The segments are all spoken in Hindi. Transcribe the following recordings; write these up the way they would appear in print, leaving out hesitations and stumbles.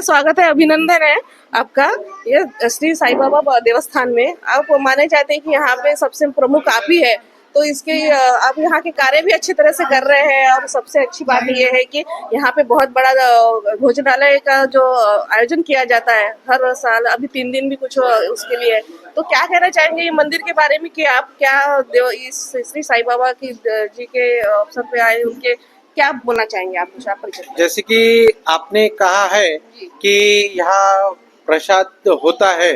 स्वागत है, अभिनंदन है आपका। ये श्री साईं बाबा देवस्थान में आप माने जाते हैं कि यहाँ पे सबसे प्रमुख आप ही है, तो इसके आप यहाँ के कार्य भी अच्छी तरह से कर रहे हैं। और सबसे अच्छी बात ये है कि यहाँ पे बहुत बड़ा भोजनालय का जो आयोजन किया जाता है हर साल, अभी 3 दिन भी कुछ उसके लिए है। तो क्या कहना चाहेंगे ये मंदिर के बारे में कि आप क्या इस श्री साईं बाबा की जी के अवसर पे आए, उनके क्या बोलना चाहेंगे आप? कुछ आप परिचय दें। जैसे कि आपने कहा है कि यहाँ प्रसाद होता है,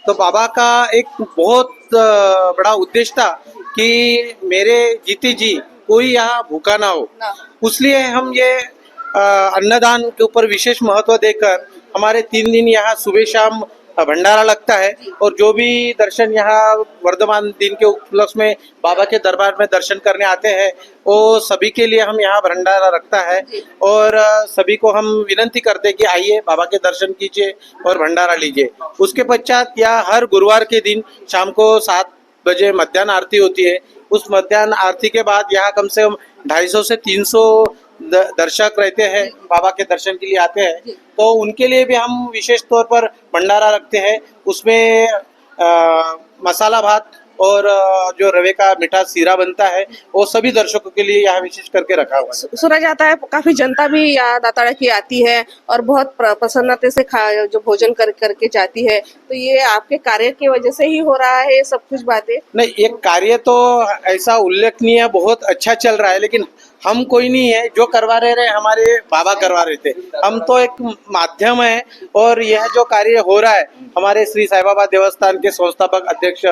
तो बाबा का एक बहुत बड़ा उद्देश्य था कि मेरे जीते जी कोई यहाँ भूखा ना हो। इसलिए हम ये अन्नदान के ऊपर विशेष महत्व देकर हमारे 3 दिन यहाँ सुबह शाम भंडारा लगता है। और जो भी दर्शन यहाँ वर्धमान दिन के उपलक्ष्य में बाबा के दरबार में दर्शन करने आते हैं, वो सभी के लिए हम यहाँ भंडारा रखता है। और सभी को हम विनंती करते हैं कि आइए बाबा के दर्शन कीजिए और भंडारा लीजिए। उसके पश्चात यहाँ हर गुरुवार के दिन शाम को 7 बजे मध्याह्न आरती होती है। उस मध्याह्न आरती के बाद यहाँ कम से कम 250 से 300 दर्शक रहते हैं, बाबा के दर्शन के लिए आते हैं। तो उनके लिए भी हम विशेष तौर पर भंडारा रखते हैं। उसमें मसाला भात और जो रवे का मीठा सीरा बनता है, वो सभी दर्शकों के लिए यहाँ विशेष करके रखा हुआ है। सुना जाता है काफी जनता भी यहाँ दाताड़ा की आती है और बहुत प्रसन्नता से जो भोजन करके जाती है। तो ये आपके कार्य की वजह से ही हो रहा है ये सब कुछ बातें? नहीं, ये कार्य तो ऐसा उल्लेखनीय बहुत अच्छा चल रहा है, लेकिन हम कोई नहीं है जो करवा रहे हमारे बाबा करवा रहे थे। हम तो एक माध्यम है। और यह जो कार्य हो रहा है हमारे श्री साईं बाबा देवस्थान के संस्थापक अध्यक्ष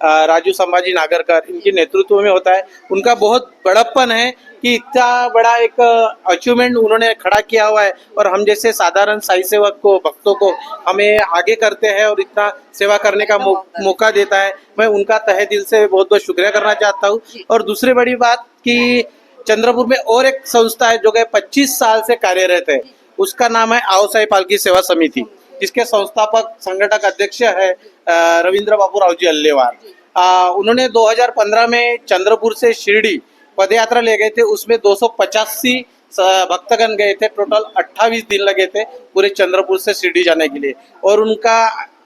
राजू संभाजी नागरकर, इनके नेतृत्व में होता है। उनका बहुत बड़प्पन है कि इतना बड़ा एक अचीवमेंट उन्होंने खड़ा किया हुआ है। और हम जैसे साधारण साई सेवक को, भक्तों को हमें आगे करते हैं और इतना सेवा करने का मौका देता है। मैं उनका तहे दिल से बहुत बहुत शुक्रिया करना चाहता हूँ। और दूसरी बड़ी बात कि चंद्रपुर में और एक संस्था है जो कि 25 साल से कार्यरत है, उसका नाम है आओ साई पालकी सेवा समिति, जिसके संस्थापक संगठक अध्यक्ष है रविंद्र बाबू रावजी अल्लेवार। उन्होंने 2015 में चंद्रपुर से शिरडी पद यात्रा ले गए थे। उसमें 285 भक्तगण गए थे। टोटल 28 दिन लगे थे पूरे चंद्रपुर से शिरडी जाने के लिए। और उनका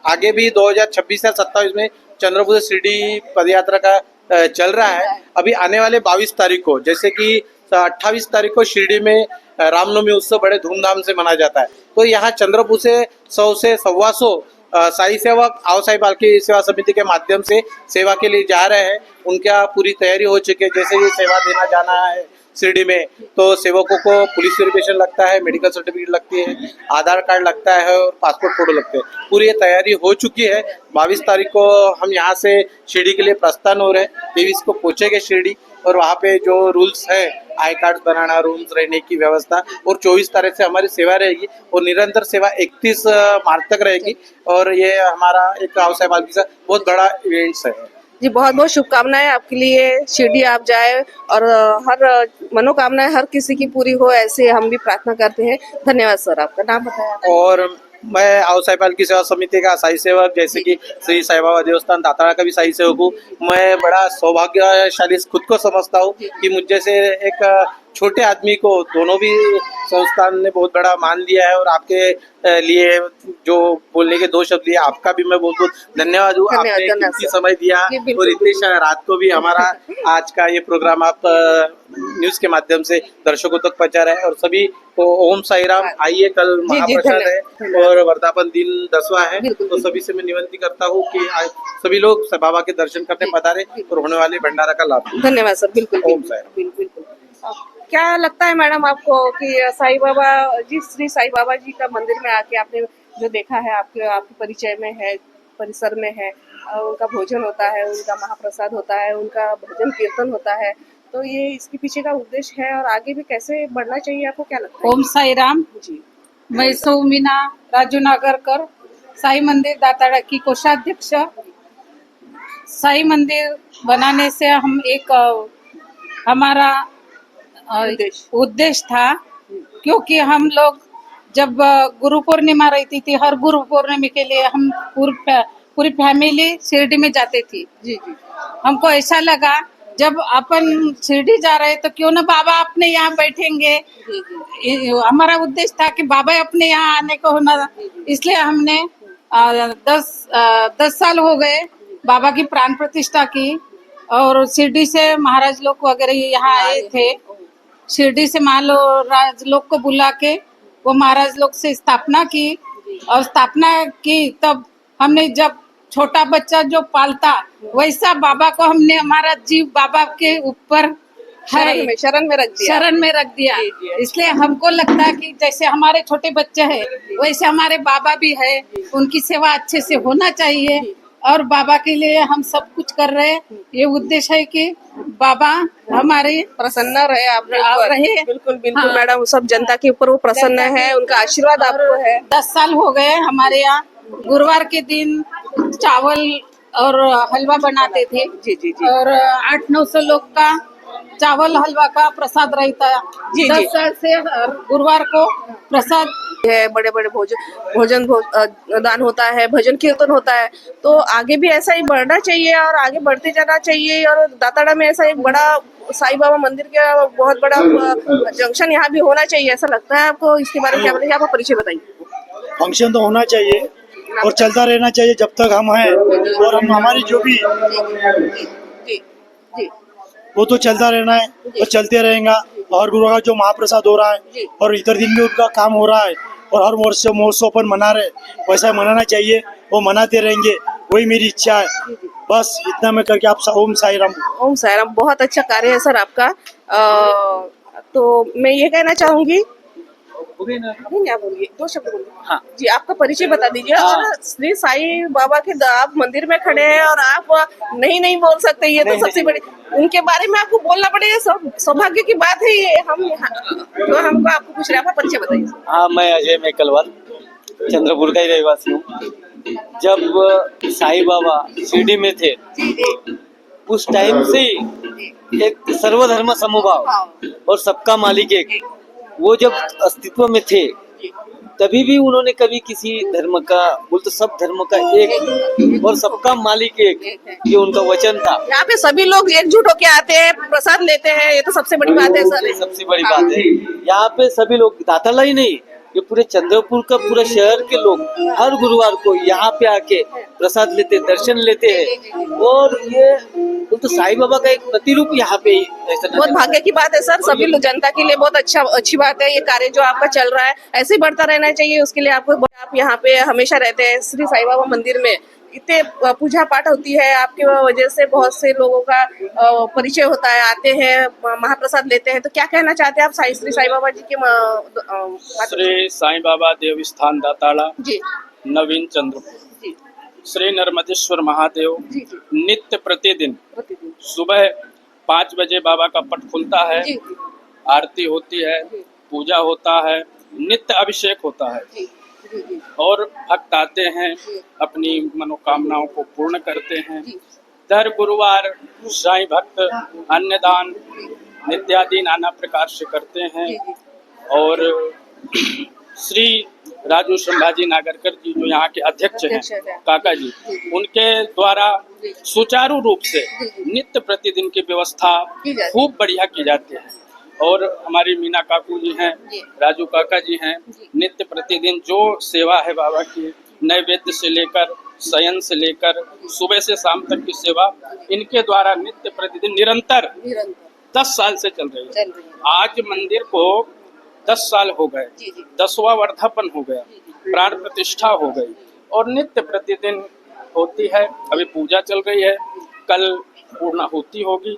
आगे भी 2026 या 27 में चंद्रपुर से शिरडी पद यात्रा का चल रहा है। अभी आने वाले 22 तारीख को, जैसे कि 28 तारीख को शिरडी में रामनवमी उत्सव बड़े धूमधाम से मनाया जाता है। तो यहाँ चंद्रपुर से 100 से 125 साई सेवक आओ साई पालकी सेवा समिति के माध्यम से सेवा के लिए जा रहे हैं। उनका पूरी तैयारी हो चुकी है। जैसे ये सेवा देना जाना है शिरडी में, तो सेवकों को पुलिस वेरिफिकेशन लगता है, मेडिकल सर्टिफिकेट लगती है, आधार कार्ड लगता है और पासपोर्ट फोटो लगते हैं। पूरी तैयारी हो चुकी है। 22 तारीख को हम यहाँ से शिरडी के लिए प्रस्थान हो रहे हैं। 23 को पहुंचेंगे शिरडी। और वहाँ पे जो रूल्स है, आई कार्ड बनाना, रूम्स, रहने की व्यवस्था, और 24 तारीख से हमारी सेवा रहेगी। और निरंतर सेवा 31 मार्च तक रहेगी। और ये हमारा एक आओ साई पालकी का बहुत बड़ा इवेंट्स है जी। बहुत बहुत शुभकामनाएं आपके लिए। शिरडी आप जाए और हर मनोकामनाएं हर किसी की पूरी हो, ऐसे हम भी प्रार्थना करते हैं। धन्यवाद सर। आपका नाम बताया? और मैं आओ साई पालकी सेवा समिति का साई सेवक, जैसे कि श्री साईं बाबा देवस्थान दाताड़ा का भी साई सेवक हूँ। मैं बड़ा सौभाग्यशाली खुद को समझता हूँ कि मुझ जैसे एक छोटे आदमी को दोनों भी संस्थान ने बहुत बड़ा मान लिया है। और आपके लिए जो बोलने के 2 शब्द दिए, आपका भी मैं बहुत बहुत धन्यवाद हूँ। आपने कीमती समय दिया और इतनी रात को भी हमारा आज का ये प्रोग्राम आप न्यूज के माध्यम से दर्शकों तक पहुंचा रहे हैं। और सभी को ओम साई राम। आइए, कल महाप्रसाद है और वर्धापन दिन 10वां है। तो सभी से मैं निवेदन करता हूँ कि सभी लोग बाबा के दर्शन करने पधारे और होने वाले भंडारा का लाभ। धन्यवाद सर। बिल्कुल ओम साई राम। बिल्कुल। क्या लगता है मैडम आपको कि साईं बाबा जी, श्री साईं बाबा जी का मंदिर में आके आपने जो देखा है, आपके परिचय में है, परिसर में है, उनका भोजन होता है, उनका महाप्रसाद होता है, उनका भजन कीर्तन होता है, तो ये इसके पीछे का उद्देश्य है और आगे भी कैसे बढ़ना चाहिए, आपको क्या लगता है? ओम साई राम जी। मैं सौमीना राजू नागरकर, साई मंदिर दाताड़ा की कोषाध्यक्ष। साई मंदिर बनाने से हम एक हमारा उद्देश्य था, क्योंकि हम लोग जब गुरु पूर्णिमा रहती थी, हर गुरु पूर्णिमा के लिए हम पूरी फैमिली शिरडी में जाते थी। जी जी। हमको ऐसा लगा जब अपन शिरडी जा रहे तो क्यों ना बाबा अपने यहाँ बैठेंगे। हमारा उद्देश्य था कि बाबा अपने यहाँ आने को होना, इसलिए हमने 10 साल हो गए बाबा की प्राण प्रतिष्ठा की। और शिरडी से महाराज लोग वगैरह यहाँ आए थे, शिरडी से महाराज लोग को बुला के वो महाराज लोग से स्थापना की। और स्थापना की तब हमने, जब छोटा बच्चा जो पालता वैसा बाबा को हमने, हमारा जीव बाबा के ऊपर है, शरण में रख दिया। शरण में रख दिया। इसलिए हमको लगता है कि जैसे हमारे छोटे बच्चे हैं वैसे हमारे बाबा भी है, उनकी सेवा अच्छे से होना चाहिए। और बाबा के लिए हम सब कुछ कर रहे हैं। ये उद्देश्य है कि बाबा हमारे प्रसन्न रहे आप रहे। बिल्कुल बिल्कुल हाँ। मैडम, सब जनता के ऊपर वो प्रसन्न है, उनका आशीर्वाद आपको है। 10 साल हो गए हमारे यहाँ गुरुवार के दिन चावल और हलवा बनाते थे। जी जी जी। और 800-900 लोग का चावल हलवा का प्रसाद रहता है। जी, 10 जी। साल से हर गुरुवार को प्रसाद है, बड़े बड़े भोजन दान होता है, भजन कीर्तन होता है। तो आगे भी ऐसा ही बढ़ना चाहिए और आगे बढ़ते जाना चाहिए। और दाताड़ा में ऐसा एक बड़ा साईं बाबा मंदिर का बहुत बड़ा जंक्शन यहाँ भी होना चाहिए, ऐसा लगता है आपको? इसके बारे में क्या बताइए, आपका परिचय बताइए। फंक्शन तो होना चाहिए और चलता रहना चाहिए जब तक हम हैं। और हम हमारी जो भी जी जी वो तो चलता रहना है और चलते रहेगा। और गुरु का जो महाप्रसाद हो रहा है और इधर दिन में उनका काम हो रहा है और हर महोत्सव पर मना रहे, वैसा मनाना चाहिए, वो मनाते रहेंगे, वही मेरी इच्छा है। बस इतना मैं करके आप ओम साई राम। ओम साई राम। बहुत अच्छा कार्य है सर आपका। तो मैं ये कहना चाहूंगी, नहीं आप बोलिए, 2 शब्द बोलिए। हाँ। जी, आपका परिचय बता दीजिए। और श्री साईं बाबा के आप मंदिर में खड़े हैं और आप नहीं बोल सकते, ये तो सबसे बड़ी, उनके बारे में आपको बोलना पड़ेगा। सौभाग्य की बात है ये। हम जो हमको आपको पूछ रहे हैं, आपका परिचय बताइए। हाँ, मैं अजय मेकलवाल चंद्रपुर का ही रहवासी हूँ। जब साईं बाबा शिरडी में थे उस टाइम से ही एक सर्वधर्म समभाव और सबका मालिक एक, वो जब अस्तित्व में थे तभी भी उन्होंने कभी किसी धर्म का, बोल तो सब धर्म का एक और सबका मालिक एक, ये उनका वचन था। यहाँ पे सभी लोग एकजुट होके आते हैं, प्रसाद लेते हैं, ये तो सबसे बड़ी बात है सर। सबसे बड़ी बात है यहाँ पे सभी लोग, दाताला ही नहीं, ये पूरे चंद्रपुर का पूरा शहर के लोग हर गुरुवार को यहाँ पे आके प्रसाद लेते, दर्शन लेते हैं। और ये तो साईं बाबा का एक प्रतिरूप यहाँ पे ऐसा बहुत भाग्य की बात है सर, सभी लोग जनता के लिए बहुत अच्छी बात है। ये कार्य जो आपका चल रहा है ऐसे ही बढ़ता रहना चाहिए, उसके लिए आपको, आप यहाँ पे हमेशा रहते हैं श्री साईं बाबा मंदिर में, इतने पूजा पाठ होती है, आपके वजह से बहुत से लोगों का परिचय होता है, आते हैं, महाप्रसाद लेते हैं। तो क्या कहना चाहते हैं आप श्री साईं बाबा जी के? श्री साईं बाबा देवस्थान दाताड़ा जी नवीन चंद्रपुर, जी श्री नर्मदेश्वर महादेव जी जी नित्य प्रतिदिन प्रतिदिन सुबह 5 बजे बाबा का पट खुलता है, जी आरती होती है, पूजा होता है, नित्य अभिषेक होता है जी जी जी और भक्त आते हैं, अपनी मनोकामनाओं को पूर्ण करते हैं। दर गुरुवार साईं भक्त अन्नदान नित्यादि नाना प्रकार से करते हैं। और श्री राजू संभाजी नागरकर जी जो यहाँ के अध्यक्ष हैं, काका जी, उनके द्वारा सुचारू रूप से नित्य प्रतिदिन की व्यवस्था खूब बढ़िया की जाती है। और हमारी मीना काकू जी हैं, राजू काका जी हैं, नित्य प्रतिदिन जो सेवा है बाबा की, नैवेद्य से लेकर शयन से लेकर सुबह से शाम तक की सेवा इनके द्वारा नित्य प्रतिदिन निरंतर 10 साल से चल रही है। आज मंदिर को 10 साल हो गए, 10वां वर्धापन हो गया, प्राण प्रतिष्ठा हो गई और नित्य प्रतिदिन होती है। अभी पूजा चल रही है, कल पूर्णाहुति होगी,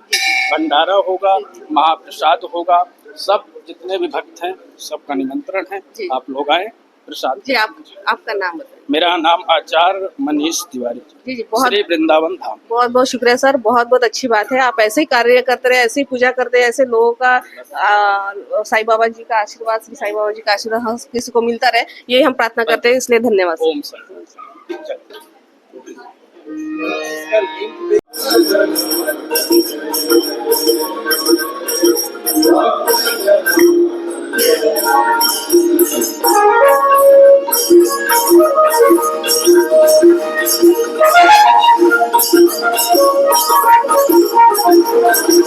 भंडारा होगा, महाप्रसाद होगा। सब जितने भी भक्त हैं सबका निमंत्रण है, आप लोग आए, प्रसाद। जी आपका नाम बताइए। मेरा नाम आचार्य मनीष तिवारी, जी जी, बहुत श्री वृंदावन धाम। बहुत बहुत शुक्रिया सर, बहुत बहुत अच्छी बात है। आप ऐसे ही कार्य करते रहे, ऐसे ही पूजा करते रहे, ऐसे लोगों का साईं बाबा जी का आशीर्वाद, श्री साईं बाबा जी का आशीर्वाद हम किसी को मिलता रहे, यही हम प्रार्थना करते हैं। इसलिए धन्यवाद। ओम सर। Thank you.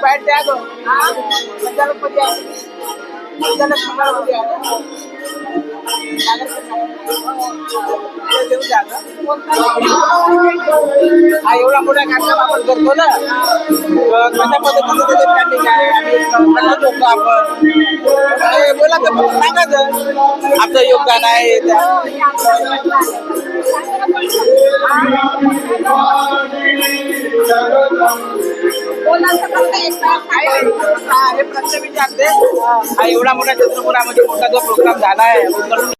बैठ जाए तो एवढा मोठा कार्यक्रम आपण करतो ना, कशा पद्धतीने त्याचे प्लॅनिंग आहे आणि कसं करतो आपण हे बोला तर सांगायचं आपलं योगदान आहे हे प्रश्न विचारते. हा एवढा मोठा चंद्रपुरामध्ये मोठा जो प्रोग्राम झाला आहे